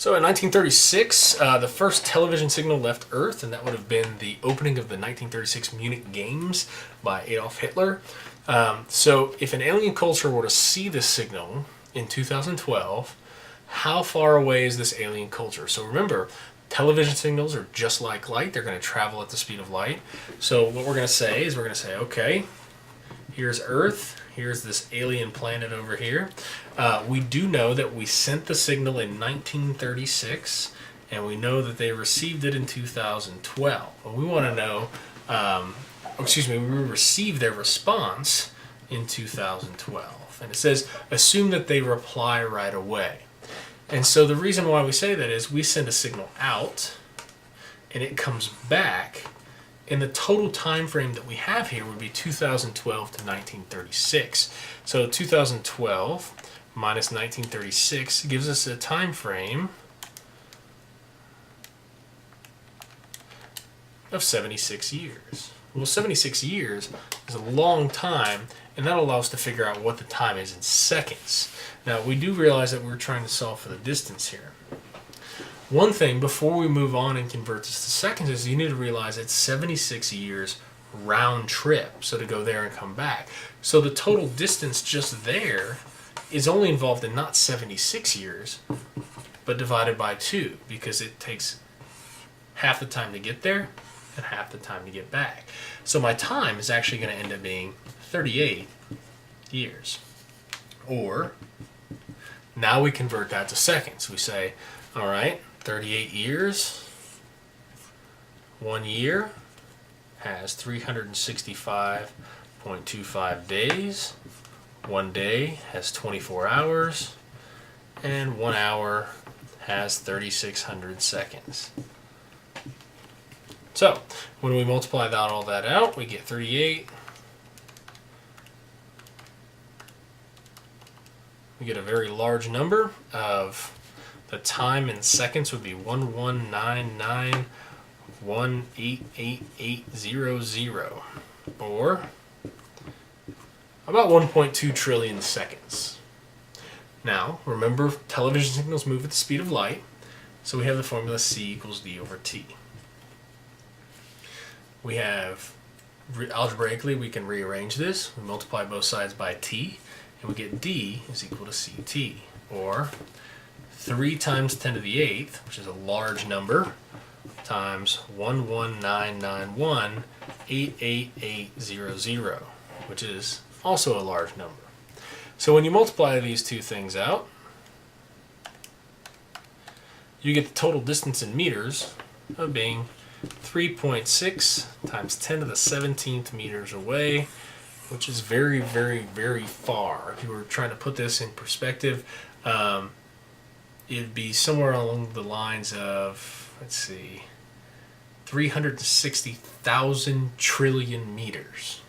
So in 1936, the first television signal left Earth, and that would have been the opening of the 1936 Munich Games by Adolf Hitler. So if an alien culture were to see this signal in 2012, how far away is this alien culture? So remember, television signals are just like light. They're going to travel at the speed of light. So what we're going to say is okay, here's Earth. Here's this alien planet over here. We do know that we sent the signal in 1936, and we know that they received it in 2012. But we want to know, we received their response in 2012. And it says, assume that they reply right away. And so the reason why we say that is we send a signal out, and it comes back. And the total time frame that we have here would be 2012 to 1936. So 2012 minus 1936 gives us a time frame of 76 years. Well, 76 years is a long time, and that'll allow us to figure out what the time is in seconds. Now, we do realize that we're trying to solve for the distance here. One thing before we move on and convert this to seconds is you need to realize it's 76 years round trip, so to go there and come back. So the total distance just there is only involved in not 76 years, but divided by 2, because it takes half the time to get there and half the time to get back. So my time is actually going to end up being 38 years. Or, now we convert that to seconds. We say, all right, 38 years, 1 year has 365.25 days, 1 day has 24 hours, and 1 hour has 3,600 seconds. So, when we multiply all that out, we get 38. We get a very large number of the time in seconds would be 1199188800, or about 1.2 trillion seconds. Now, remember, television signals move at the speed of light, so we have the formula C equals D over T. We have, algebraically, we can rearrange this. We multiply both sides by T, and we get D is equal to CT, or 3 times 10 to the 8th, which is a large number, times 11991888800, which is also a large number. So when you multiply these two things out, you get the total distance in meters of being 3.6 times 10 to the 17th meters away, which is very, very, very far. If you were trying to put this in perspective, it'd be somewhere along the lines of, 360,000 trillion meters.